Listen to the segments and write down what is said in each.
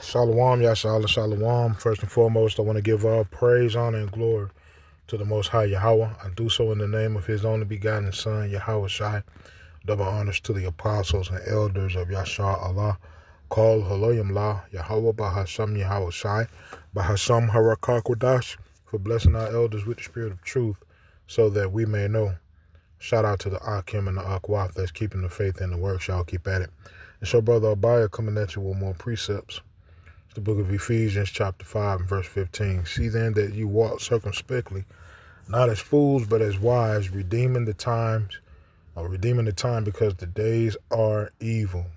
Shalom, Yashala, Shalom. First and foremost, I want to give all praise, honor, and glory to the Most High Yahweh. I do so in the name of His only begotten Son, Yahweh Shai. Double honors to the apostles and elders of Yashar Allah. Call Haloyim La, Yahweh Bahasham Yahweh Shai, Bahasham Harakakwadash, for blessing our elders with the spirit of truth, so that we may know. Shout out to the Akim and the Akwaf that's keeping the faith in the works. Y'all keep at it. It's your brother Abaya coming at you with more precepts. The book of Ephesians chapter 5 and verse 15. See then that you walk circumspectly, not as fools, but as wise, redeeming the time because the days are evil.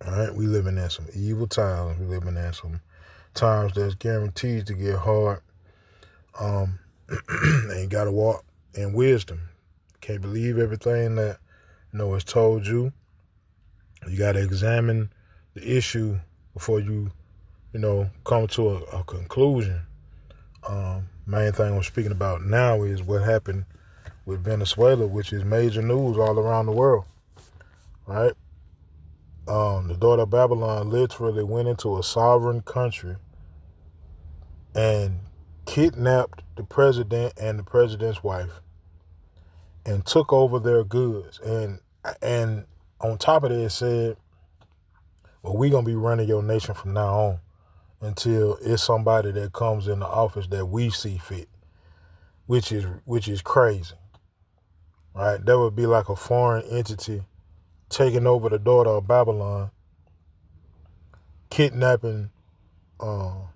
All right, we living in some evil times. We living in some times that's guaranteed to get hard. And you got to walk in wisdom. Can't believe everything that is told you. You got to examine the issue before you come to a conclusion. Main thing I'm speaking about now is what happened with Venezuela, which is major news all around the world, right? The daughter of Babylon literally went into a sovereign country and kidnapped the president and the president's wife and took over their goods. And on top of that, it said, well, we're going to be running your nation from now on until it's somebody that comes in the office that we see fit, which is crazy, right? That would be like a foreign entity taking over the daughter of Babylon, kidnapping, the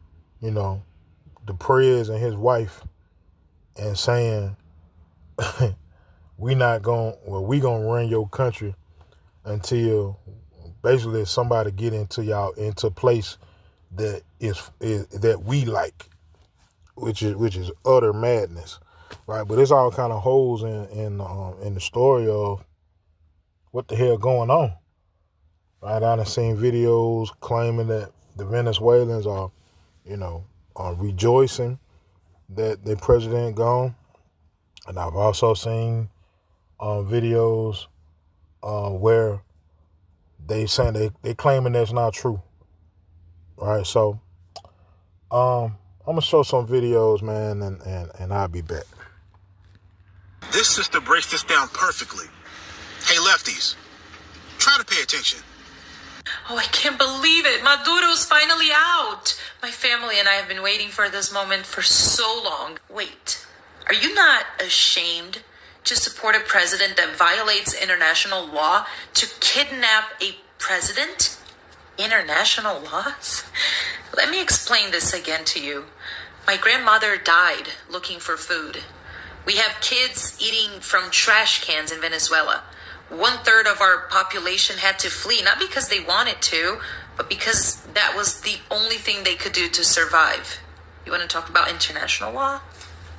prez and his wife, and saying, we gonna run your country until basically somebody get into place that is that we like, which is utter madness, right? But it's all kind of holes in the story of what the hell going on, right? I've seen videos claiming that the Venezuelans are rejoicing that their president gone, and I've also seen videos where they saying they claiming that's not true. Right, so I'm gonna show some videos, man, and I'll be back. This sister breaks this down perfectly. Hey, lefties, try to pay attention. Oh, I can't believe it. Maduro's finally out. My family and I have been waiting for this moment for so long. Wait, are you not ashamed to support a president that violates international law, to kidnap a president? International laws? Let me explain this again to you. My grandmother died looking for food. We have kids eating from trash cans in Venezuela. 1/3 of our population had to flee, not because they wanted to, but because that was the only thing they could do to survive. You want to talk about international law?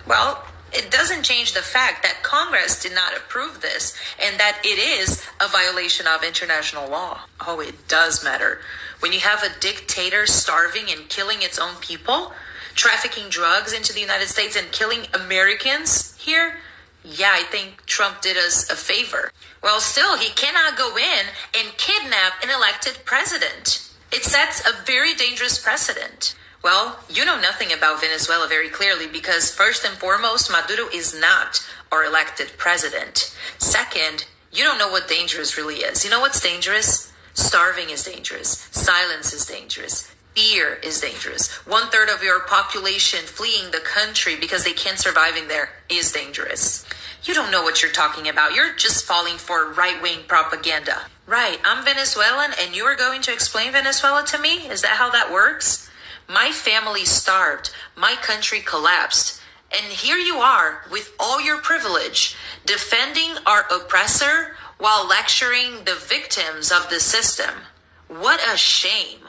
Well, it doesn't change the fact that Congress did not approve this and that it is a violation of international law. Oh, it does matter. When you have a dictator starving and killing its own people, trafficking drugs into the United States and killing Americans here, yeah, I think Trump did us a favor. Well, still, he cannot go in and kidnap an elected president. It sets a very dangerous precedent. Well, you know nothing about Venezuela very clearly because first and foremost, Maduro is not our elected president. Second, you don't know what dangerous really is. You know what's dangerous? Starving is dangerous. Silence is dangerous. Fear is dangerous. 1/3 of your population fleeing the country because they can't survive in there is dangerous. You don't know what you're talking about. You're just falling for right-wing propaganda. Right, I'm Venezuelan and you are going to explain Venezuela to me? Is that how that works? My family starved. My country collapsed. And here you are with all your privilege, defending our oppressor while lecturing the victims of the system. What a shame.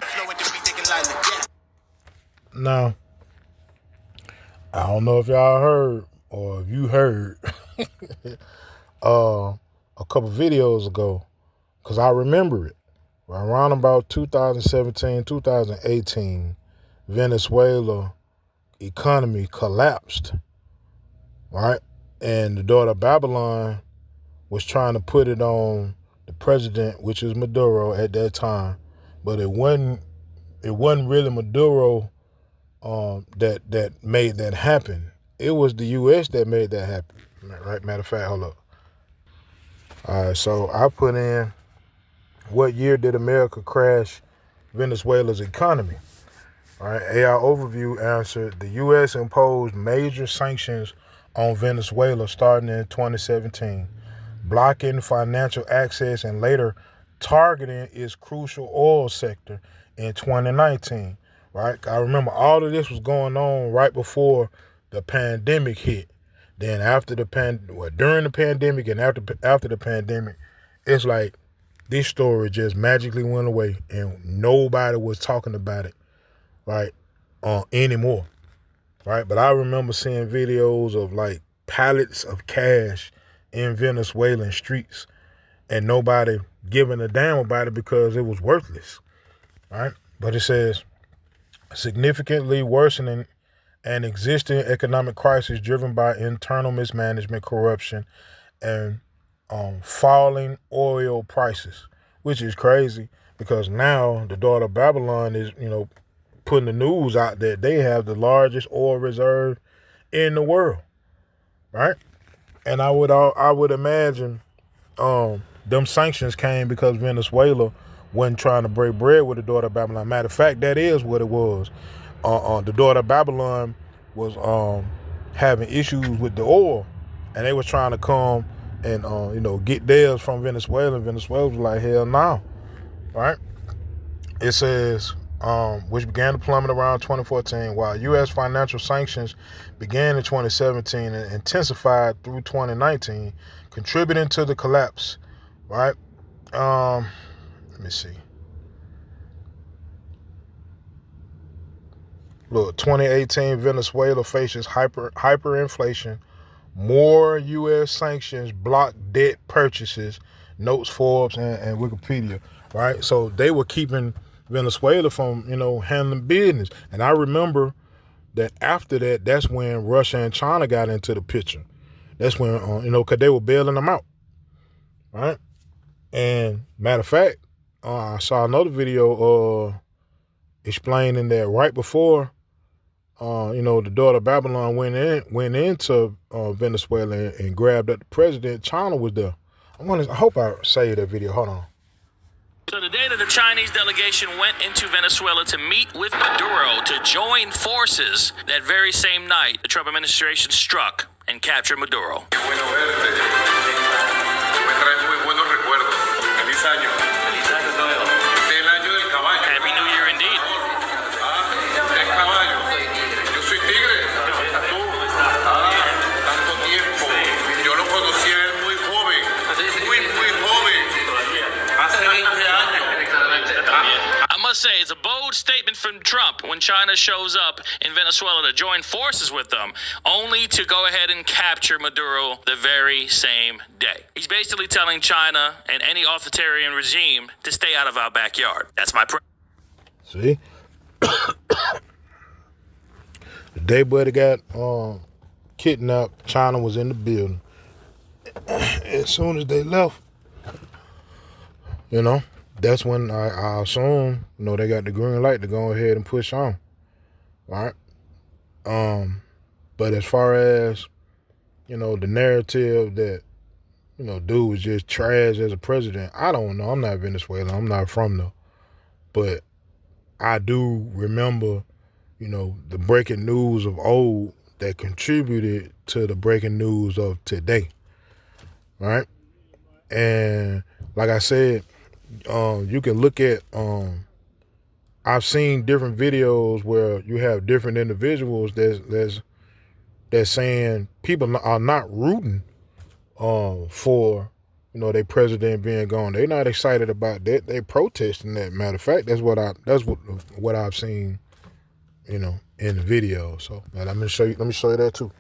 Now, I don't know if y'all heard or if you heard a couple videos ago, because I remember it. Around about 2017, 2018, Venezuela economy collapsed, right? And the daughter of Babylon was trying to put it on the president, which was Maduro at that time, but it wasn't it wasn't really Maduro that made that happen. It was the U.S. that made that happen. Right? Matter of fact, hold up. All right, so I put in, what year did America crash Venezuela's economy? All right, AI Overview answered, the U.S. imposed major sanctions on Venezuela starting in 2017, blocking financial access and later targeting its crucial oil sector in 2019. Right, I remember all of this was going on right before the pandemic hit. Then after the during the pandemic and after the pandemic, it's like this story just magically went away and nobody was talking about it, right, anymore, right? But I remember seeing videos of like pallets of cash in Venezuelan streets and nobody giving a damn about it because it was worthless, right? But it says, significantly worsening an existing economic crisis driven by internal mismanagement, corruption, and falling oil prices, which is crazy because now the daughter of Babylon is, putting the news out that they have the largest oil reserve in the world, right? And I would imagine them sanctions came because Venezuela wasn't trying to break bread with the daughter of Babylon. Matter of fact, that is what it was. The daughter of Babylon was having issues with the oil, and they was trying to come and get theirs from Venezuela. And Venezuela was like, hell no, right? It says, which began to plummet around 2014, while U.S. financial sanctions began in 2017 and intensified through 2019, contributing to the collapse, right? Let me see. Look, 2018, Venezuela faces hyperinflation. More U.S. sanctions block debt purchases, notes Forbes and Wikipedia, right? So they were keeping Venezuela from, handling business. And I remember that after that, that's when Russia and China got into the picture. That's when, because they were bailing them out, right? And matter of fact, I saw another video explaining that right before the daughter of Babylon went into Venezuela and grabbed up the president, China was there. I hope I saved that video. Hold on. So the day that the Chinese delegation went into Venezuela to meet with Maduro to join forces, that very same night, the Trump administration struck and captured Maduro. Happy New Year indeed. I must say, it's a bold statement from Trump when China shows up in Venezuela to join forces with them, only to go ahead and capture Maduro the very same day. He's basically telling China and any authoritarian regime to stay out of our backyard. That's my See? The day Buddy got kidnapped, China was in the building. As soon as they left, that's when I assume, they got the green light to go ahead and push on. All right. But as far as, the narrative that, dude was just trash as a president, I don't know. I'm not Venezuelan. I'm not from there. But I do remember, the breaking news of old that contributed to the breaking news of today. Right? And like I said, you can look at, I've seen different videos where you have different individuals that's saying people are not rooting for, their president being gone. They're not excited about that. They're protesting that. Matter of fact, that's what I've seen, in the video. So let me show you that too.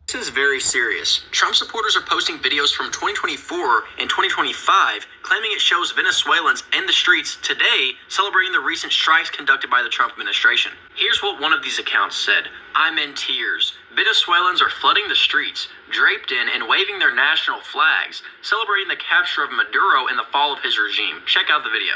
This is very serious. Trump supporters are posting videos from 2024 and 2025 claiming it shows Venezuelans in the streets today celebrating the recent strikes conducted by the Trump administration. Here's what one of these accounts said. I'm in tears. Venezuelans are flooding the streets, draped in and waving their national flags, celebrating the capture of Maduro and the fall of his regime. Check out the video.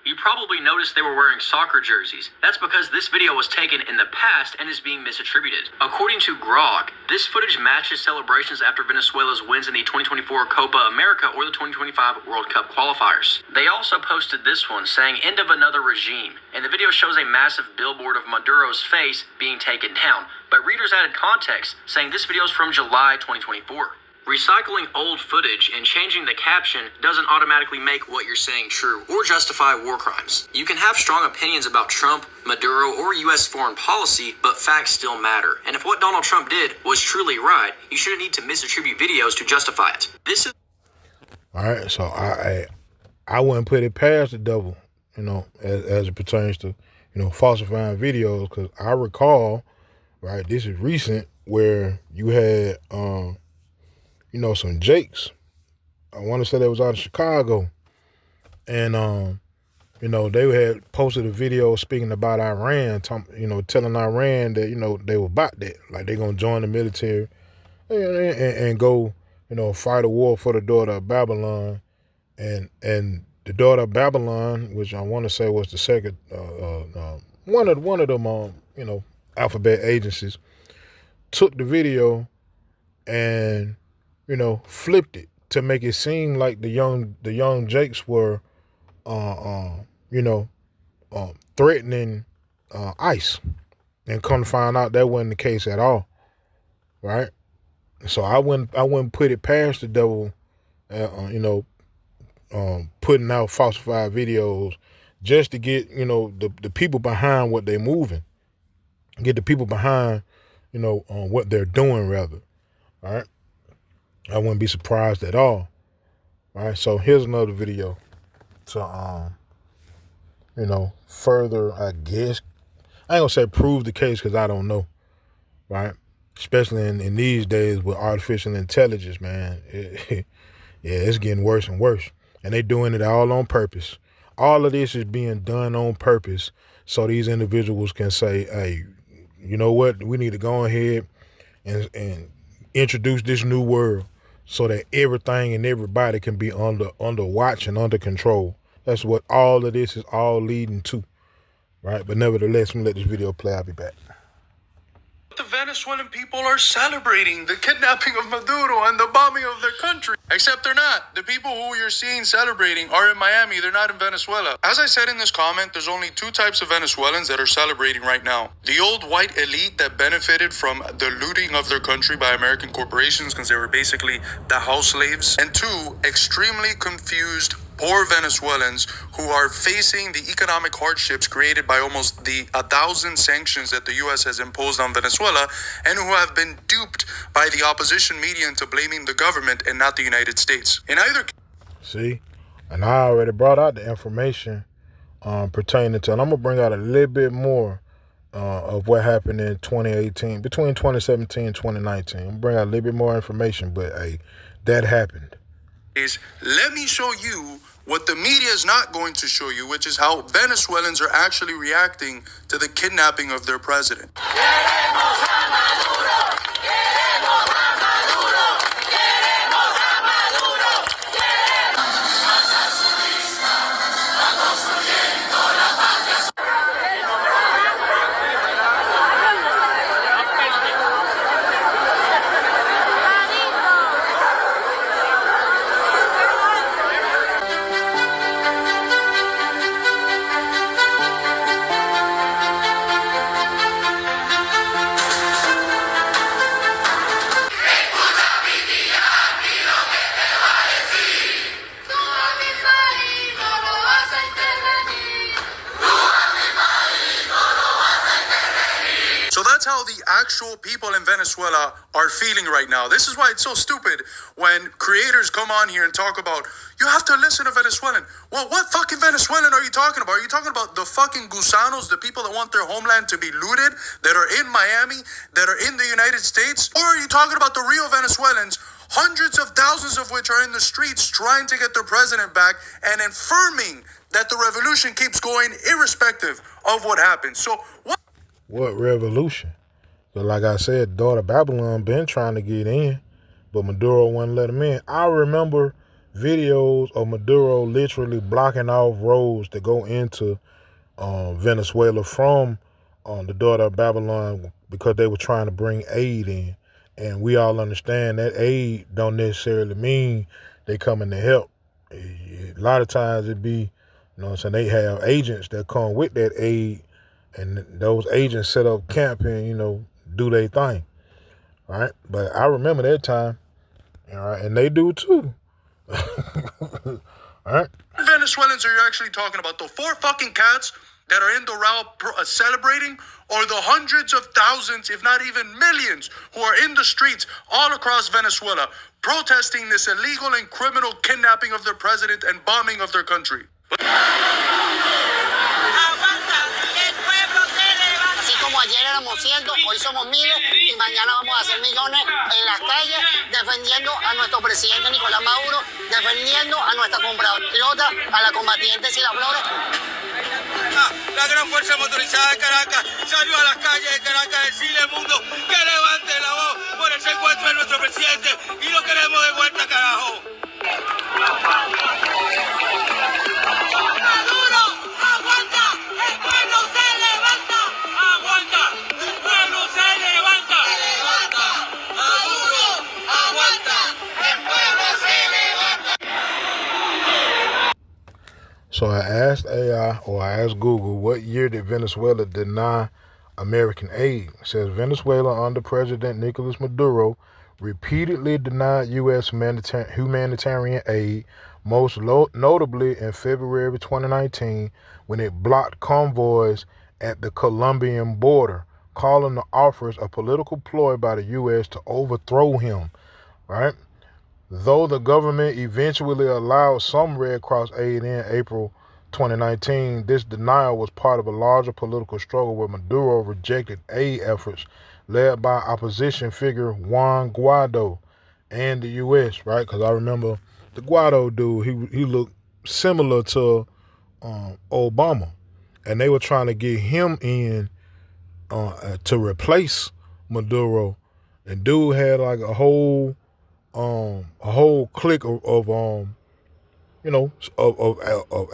You probably noticed they were wearing soccer jerseys. That's because this video was taken in the past and is being misattributed. According to Grog, this footage matches celebrations after Venezuela's wins in the 2024 Copa America or the 2025 World Cup qualifiers. They also posted this one saying "End of another regime," and the video shows a massive billboard of Maduro's face being taken down, but readers added context saying this video is from July 2024. Recycling old footage and changing the caption doesn't automatically make what you're saying true or justify war crimes. You can have strong opinions about Trump, Maduro, or U.S. foreign policy, but facts still matter. And if what Donald Trump did was truly right, you shouldn't need to misattribute videos to justify it. This is... All right, so I wouldn't put it past the devil, as it pertains to, falsifying videos, because I recall, right, this is recent, where you had, some Jakes. I want to say they was out of Chicago. And, they had posted a video speaking about Iran, telling Iran that, they were about that. Like, they're going to join the military and go, fight a war for the daughter of Babylon. And the daughter of Babylon, which I want to say was the second, one of them, alphabet agencies, took the video and, flipped it to make it seem like the young Jakes were, threatening ICE, and come to find out that wasn't the case at all, right? So I wouldn't put it past the devil, putting out falsified videos just to get the people behind what they're moving, get the people behind what they're doing rather, all right? I wouldn't be surprised at all. All right, so here's another video to, further, I guess, I ain't gonna say prove the case because I don't know, right? Especially in these days with artificial intelligence, man. It's getting worse and worse. And they doing it all on purpose. All of this is being done on purpose so these individuals can say, hey, you know what? We need to go ahead and introduce this new world, so that everything and everybody can be under watch and under control. That's what all of this is all leading to, right? But nevertheless, let me let this video play. I'll be back. The Venezuelan people are celebrating the kidnapping of Maduro and the bombing of their country. Except they're not. The people who you're seeing celebrating are in Miami. They're not in Venezuela. As I said in this comment, there's only two types of Venezuelans that are celebrating right now. The old white elite that benefited from the looting of their country by American corporations because they were basically the house slaves. And two, extremely confused poor Venezuelans who are facing the economic hardships created by almost the 1,000 sanctions that the U.S. has imposed on Venezuela, and who have been duped by the opposition media into blaming the government and not the United States. In either see, and I already brought out the information pertaining to, and I'm gonna bring out a little bit more of what happened in 2018, between 2017 and 2019. I'm gonna bring out a little bit more information, but hey, that happened. Let me show you what the media is not going to show you, which is how Venezuelans are actually reacting to the kidnapping of their president. How the actual people in Venezuela are feeling right now. This is why it's so stupid when creators come on here and talk about, you have to listen to Venezuelan. Well, what fucking Venezuelan are you talking about? Are you talking about the fucking gusanos, the people that want their homeland to be looted, that are in Miami, that are in the United States? Or are you talking about the real Venezuelans, hundreds of thousands of which are in the streets trying to get their president back and affirming that the revolution keeps going irrespective of what happens? So what revolution? But like I said, daughter Babylon been trying to get in, but Maduro wouldn't let him in. I remember videos of Maduro literally blocking off roads that go into Venezuela from the daughter of Babylon because they were trying to bring aid in. And we all understand that aid don't necessarily mean they coming to help. A lot of times it be, you know what I'm saying, they have agents that come with that aid, and those agents set up camp and, you know, do their thing. All right? But I remember that time, all right, and they do too. All right? Venezuelans are you actually talking about? The 4 fucking cats that are in the route celebrating, or the hundreds of thousands, if not even millions, who are in the streets all across Venezuela protesting this illegal and criminal kidnapping of their president and bombing of their country? Así como ayer éramos cientos, hoy somos miles y mañana vamos a ser millones en las calles defendiendo a nuestro presidente Nicolás Maduro, defendiendo a nuestra compatriota, a la combatiente Sirach. La gran fuerza motorizada de Caracas salió a las calles de Caracas a decirle al mundo que levante la voz por el secuestro de nuestro presidente y lo queremos de vuelta, carajo. Maduro, aguanta, el pueblo se levanta, aguanta, el pueblo se levanta, Maduro, aguanta, el pueblo se levanta. So I asked AI, or I asked Google, what year did Venezuela deny American aid? It says Venezuela under President Nicolas Maduro repeatedly denied U.S. humanitarian aid, most notably in February 2019 when it blocked convoys at the Colombian border, calling the offers a political ploy by the U.S. to overthrow him. Right? Though the government eventually allowed some Red Cross aid in April 2019, this denial was part of a larger political struggle where Maduro rejected aid efforts led by opposition figure Juan Guaido and the U.S., right? Because I remember the Guaido dude, he looked similar to Obama, and they were trying to get him in to replace Maduro, and dude had like a whole clique of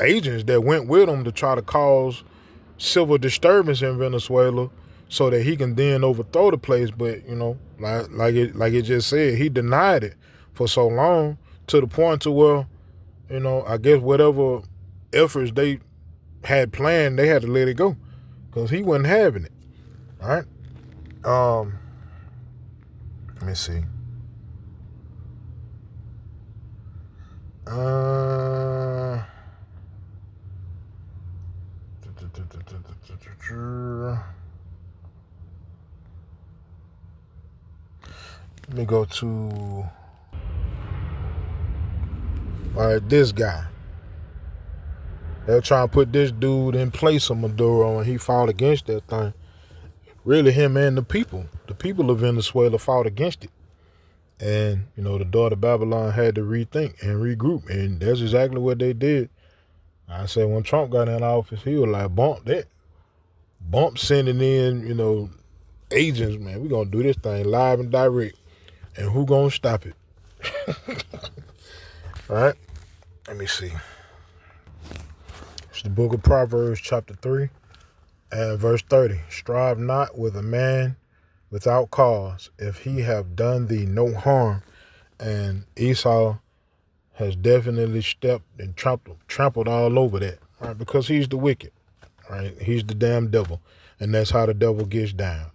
agents that went with him to try to cause civil disturbance in Venezuela so that he can then overthrow the place. But, you know, like it just said, he denied it for so long to the point to where, you know, I guess whatever efforts they had planned, they had to let it go because he wasn't having it. All right. Let me see. Let me go to this guy. They're trying to put this dude in place of Maduro, and he fought against that thing. Really, him and the people of Venezuela fought against it. And, you know, the daughter of Babylon had to rethink and regroup. And that's exactly what they did. I said when Trump got in office, he was like, bump that. Bump sending in, you know, agents, man. We're going to do this thing live and direct. And who going to stop it? All right. Let me see. It's the book of Proverbs, chapter 3 and verse 30. Strive not with a man without cause, if he have done thee no harm. And Esau has definitely stepped and trampled all over that, right? Because he's the wicked, right? He's the damn devil. And that's how the devil gets down,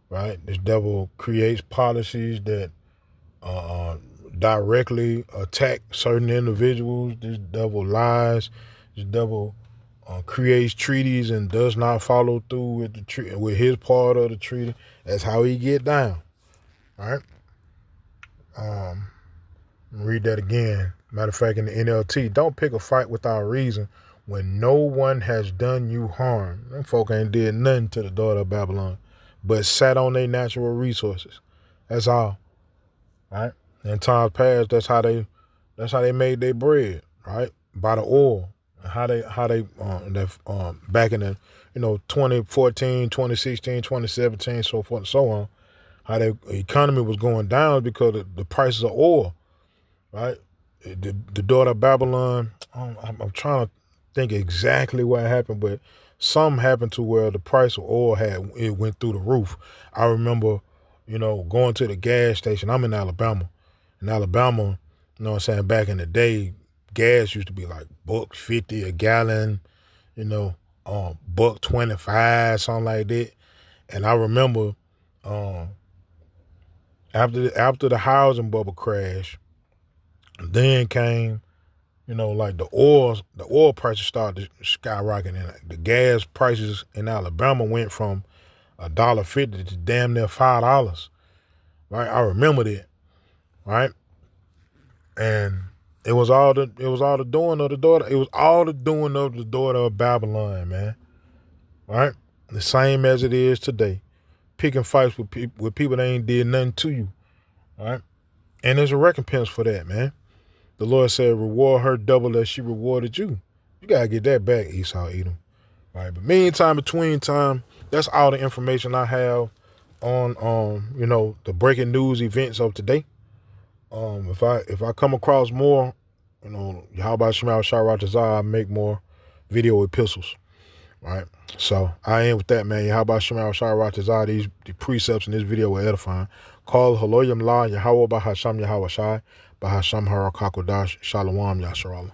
right? This devil creates policies that directly attack certain individuals. This devil lies. This devil creates treaties and does not follow through with his part of the treaty. That's how he get down. All right. Read that again. Matter of fact, in the NLT, don't pick a fight without reason when no one has done you harm. Them folk ain't did nothing to the daughter of Babylon, but sat on their natural resources. That's all. All right. In times past, that's how they made their bread, right? By the oil. How they back in the 2014, 2016, 2017, so forth and so on, how the economy was going down because of the prices of oil, right? the daughter of Babylon, I'm trying to think exactly what happened, but something happened to where the price of oil it went through the roof. I remember, going to the gas station. I'm in Alabama. In Alabama, you know what I'm saying, back in the day, gas used to be like $1.50 a gallon, $1.25, something like that. And I remember after the housing bubble crash, then came, like the oil prices started skyrocketing. The gas prices in Alabama went from $1.50 to damn near $5. Right? I remember that. Right? And it was all the doing of the daughter. It was all the doing of the daughter of Babylon, man. Right? The same as it is today. Picking fights with people that ain't did nothing to you. Right? And there's a recompense for that, man. The Lord said, reward her double as she rewarded you. You got to get that back, Esau, Edom. Right? But between time, that's all the information I have on, the breaking news events of today. If I come across more, how about Shemal Sharatazar, I make more video epistles. Right? So I end with that, man. How about Shemal Sharatazar? The precepts in this video were edifying. Call Haloyam La Yahweh Bahasham Yahweh Shai. Bahasham Harakakodash Shalom Yasharallah.